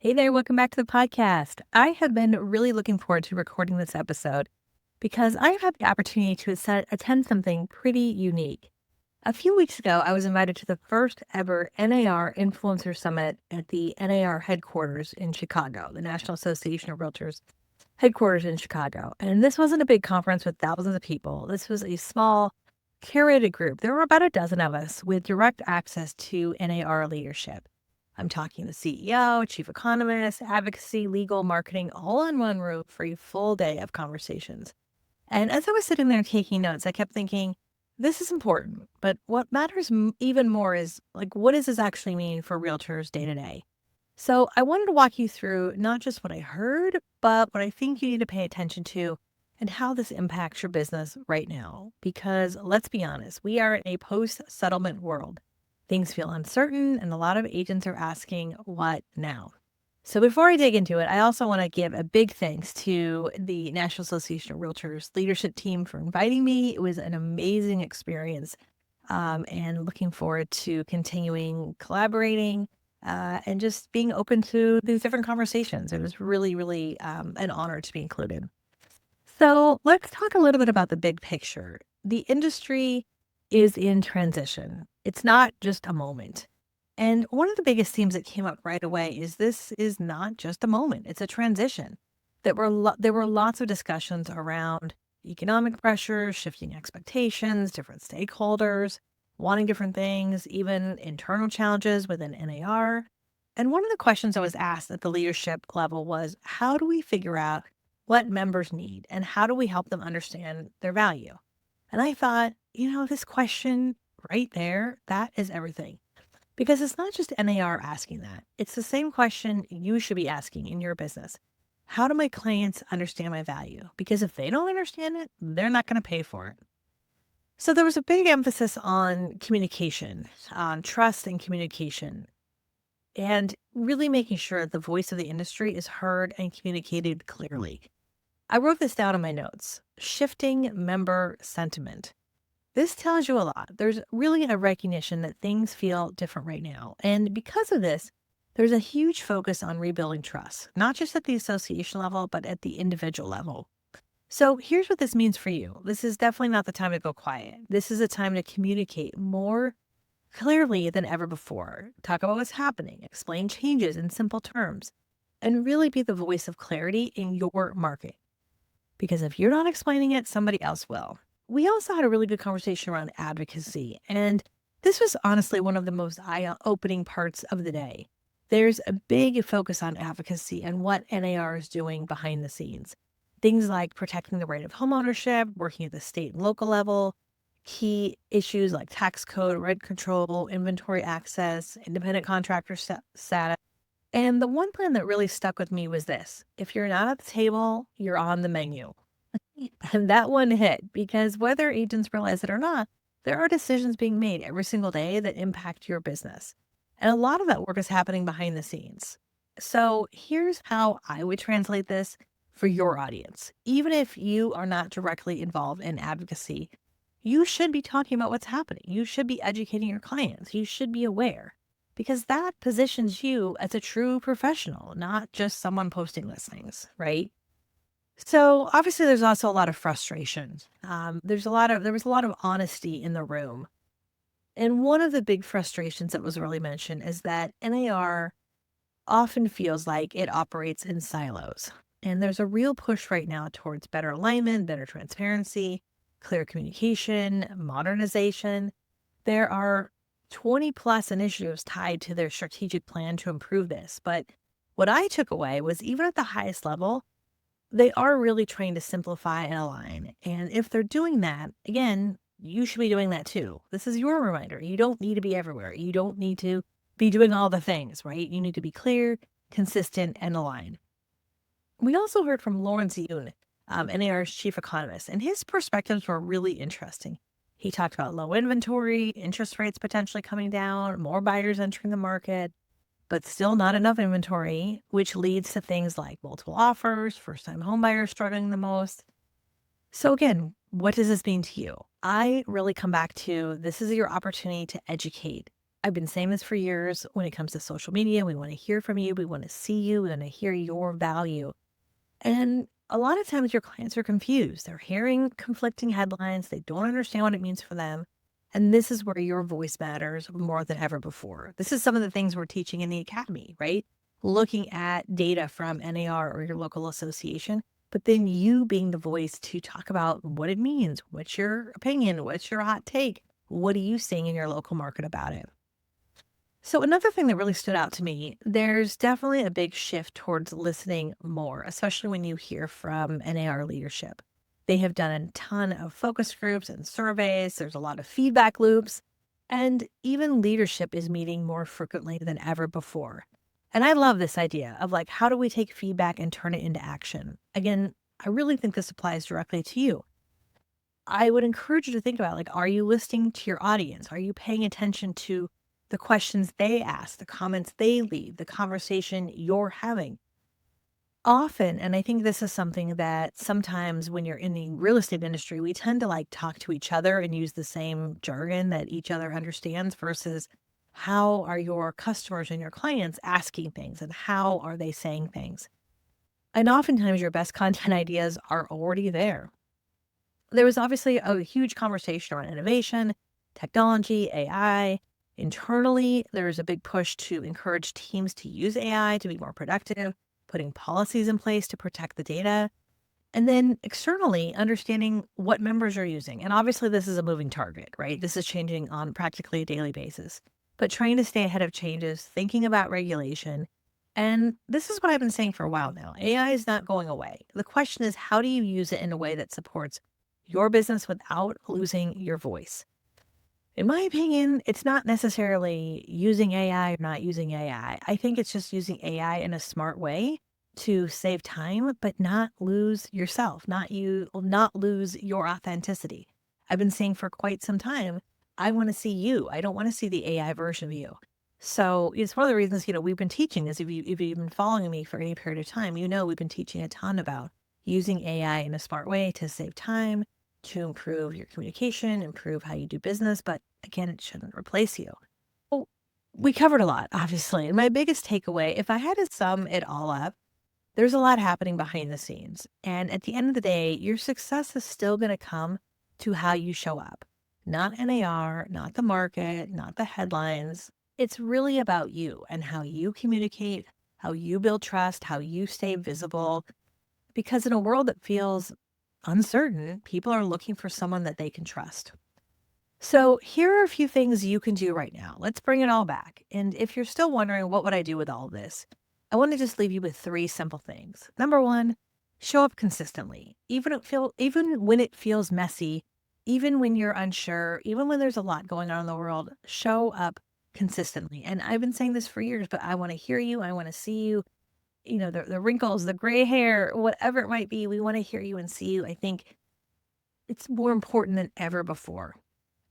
Hey there, welcome back to the podcast. I have been really looking forward to recording this episode because I've had the opportunity to attend something pretty unique. A few weeks ago, I was invited to the first ever NAR Influencer Summit at the NAR Headquarters in Chicago, the National Association of Realtors headquarters in Chicago. And this wasn't a big conference with thousands of people. This was a small, curated group. There were about a dozen of us with direct access to NAR leadership. I'm talking the CEO, chief economist, advocacy, legal, marketing, all in one room for a full day of conversations. And as I was sitting there taking notes, I kept thinking, this is important, but what matters even more is what does this actually mean for realtors day to day? So I wanted to walk you through not just what I heard, but what I think you need to pay attention to and how this impacts your business right now. Because let's be honest, we are in a post-settlement world. Things feel uncertain, and a lot of agents are asking, what now? So before I dig into it, I also want to give a big thanks to the National Association of Realtors leadership team for inviting me. It was an amazing experience, and looking forward to continuing collaborating and just being open to these different conversations. It was really, really an honor to be included. So let's talk a little bit about the big picture. The industry is in transition. It's not just a moment. And one of the biggest themes that came up right away is this is not just a moment. It's a transition. There were lots of discussions around economic pressures, shifting expectations, different stakeholders, wanting different things, even internal challenges within NAR. And one of the questions I was asked at the leadership level was, how do we figure out what members need and how do we help them understand their value? And I thought, this question right there, that is everything. Because it's not just NAR asking that. It's the same question you should be asking in your business. How do my clients understand my value? Because if they don't understand it, they're not going to pay for it. So there was a big emphasis on communication, on trust and communication, and really making sure the voice of the industry is heard and communicated clearly. I wrote this down in my notes. Shifting member sentiment. This tells you a lot. There's really a recognition that things feel different right now. And because of this, there's a huge focus on rebuilding trust, not just at the association level, but at the individual level. So here's what this means for you. This is definitely not the time to go quiet. This is a time to communicate more clearly than ever before. Talk about what's happening, explain changes in simple terms, and really be the voice of clarity in your market. Because if you're not explaining it, somebody else will. We also had a really good conversation around advocacy, and this was honestly one of the most eye-opening parts of the day. There's a big focus on advocacy and what NAR is doing behind the scenes. Things like protecting the right of homeownership, working at the state and local level, key issues like tax code, rent control, inventory access, independent contractor status. And the one plan that really stuck with me was this: if you're not at the table, you're on the menu. And that one hit because whether agents realize it or not, there are decisions being made every single day that impact your business. And a lot of that work is happening behind the scenes. So here's how I would translate this for your audience. Even if you are not directly involved in advocacy, you should be talking about what's happening. You should be educating your clients. You should be aware because that positions you as a true professional, not just someone posting listings, right? So obviously there's also a lot of frustration. There was a lot of honesty in the room. And one of the big frustrations that was really mentioned is that NAR often feels like it operates in silos. And there's a real push right now towards better alignment, better transparency, clear communication, modernization. There are 20 plus initiatives tied to their strategic plan to improve this. But what I took away was even at the highest level, they are really trying to simplify and align. And if they're doing that, again, you should be doing that too. This is your reminder. You don't need to be everywhere. You don't need to be doing all the things, right? You need to be clear, consistent, and aligned. We also heard from Lawrence Yoon, NAR's chief economist, and his perspectives were really interesting. He talked about low inventory, interest rates potentially coming down, more buyers entering the market, but still not enough inventory, which leads to things like multiple offers, first-time homebuyers struggling the most. So again, what does this mean to you? I really come back to this is your opportunity to educate I've been saying this for years. When it comes to social media, we want to hear from you. We want to see you. We want to hear your value. And a lot of times your clients are confused. They're hearing conflicting headlines. They don't understand what it means for them. And this is where your voice matters more than ever before. This is some of the things we're teaching in the academy, right? Looking at data from NAR or your local association, but then you being the voice to talk about what it means. What's your opinion? What's your hot take? What are you seeing in your local market about it? So another thing that really stood out to me, there's definitely a big shift towards listening more, especially when you hear from NAR leadership. They have done a ton of focus groups and surveys. There's a lot of feedback loops, and even leadership is meeting more frequently than ever before. And I love this idea of like, how do we take feedback and turn it into action? Again, I really think this applies directly to you. I would encourage you to think about, like, are you listening to your audience? Are you paying attention to the questions they ask, the comments they leave, the conversation you're having? Often, and I think this is something that sometimes when you're in the real estate industry, we tend to like talk to each other and use the same jargon that each other understands versus how are your customers and your clients asking things and how are they saying things? And oftentimes your best content ideas are already there. There was obviously a huge conversation around innovation, technology, AI. Internally, there's a big push to encourage teams to use AI to be more productive, putting policies in place to protect the data. And then externally, understanding what members are using. And obviously, this is a moving target, right? This is changing on practically a daily basis. But trying to stay ahead of changes, thinking about regulation. And this is what I've been saying for a while now. AI is not going away. The question is, how do you use it in a way that supports your business without losing your voice? In my opinion, it's not necessarily using AI or not using AI. I think it's just using AI in a smart way to save time, but not lose yourself, not lose your authenticity. I've been saying for quite some time, I want to see you. I don't want to see the AI version of you. So it's one of the reasons, we've been teaching this. If you've been following me for any period of time, we've been teaching a ton about using AI in a smart way to save time, to improve your communication, improve how you do business. But again, it shouldn't replace you. Well, we covered a lot, obviously. And my biggest takeaway, if I had to sum it all up, there's a lot happening behind the scenes. And at the end of the day, your success is still going to come to how you show up. Not NAR, not the market, not the headlines. It's really about you and how you communicate, how you build trust, how you stay visible. Because in a world that feels uncertain, people are looking for someone that they can trust. So here are a few things you can do right now. Let's bring it all back. And if you're still wondering, what would I do with all of this? I want to just leave you with 3 simple things. Number 1, show up consistently. Even when it feels messy, even when you're unsure, even when there's a lot going on in the world, show up consistently. And I've been saying this for years, but I want to hear you. I want to see you. The wrinkles, the gray hair, whatever it might be, we want to hear you and see you. I think it's more important than ever before.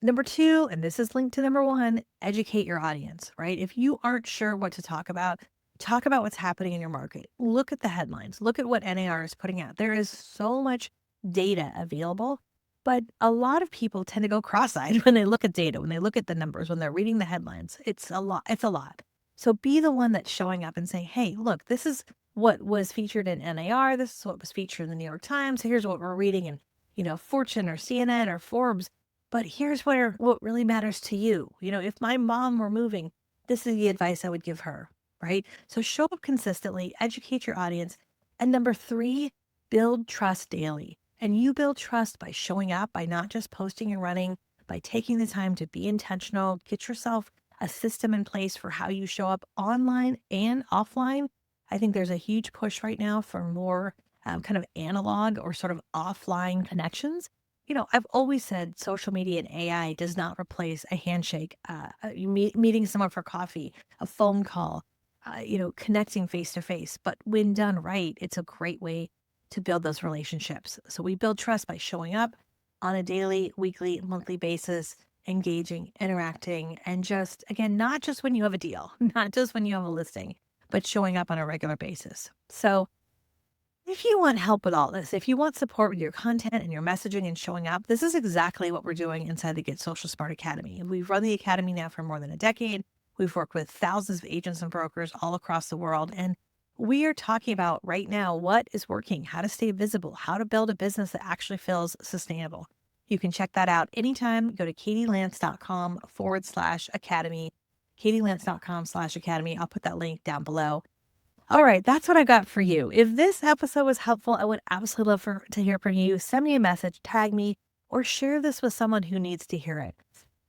Number 2, and this is linked to number 1, educate your audience, right? If you aren't sure what to talk about what's happening in your market. Look at the headlines. Look at what NAR is putting out. There is so much data available, but a lot of people tend to go cross-eyed when they look at data, when they look at the numbers, when they're reading the headlines. It's a lot. It's a lot. So be the one that's showing up and saying, hey, look, this is what was featured in NAR. This is what was featured in the New York Times. Here's what we're reading in, Fortune or CNN or Forbes. But here's what really matters to you. If my mom were moving, this is the advice I would give her, right? So show up consistently, educate your audience. And number 3, build trust daily. And you build trust by showing up, by not just posting and running, by taking the time to be intentional, get yourself a system in place for how you show up online and offline. I think there's a huge push right now for more kind of analog or sort of offline connections. I've always said social media and AI does not replace a handshake, meeting someone for coffee, a phone call, connecting face to face. But when done right, it's a great way to build those relationships. So we build trust by showing up on a daily, weekly, monthly basis, engaging, interacting, and just, again, not just when you have a deal, not just when you have a listing, but showing up on a regular basis. So If you want help with all this, if you want support with your content and your messaging and showing up, this is exactly what we're doing inside the Get Social Smart Academy. We've run the academy now for more than a decade. We've worked with thousands of agents and brokers all across the world. And we are talking about right now what is working, how to stay visible, how to build a business that actually feels sustainable. You can check that out anytime. Go to katielance.com/academy, katielance.com/academy. I'll put that link down below. All right, that's what I got for you. If this episode was helpful, I would absolutely love to hear from you. Send me a message, tag me, or share this with someone who needs to hear it.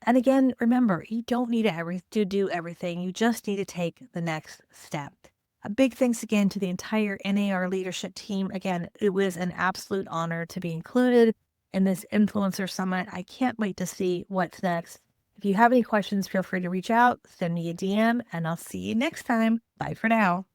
And again, remember, you don't need to do everything. You just need to take the next step. A big thanks again to the entire NAR leadership team. Again, it was an absolute honor to be included in this Influencer Summit. I can't wait to see what's next. If you have any questions, feel free to reach out, send me a DM, and I'll see you next time. Bye for now.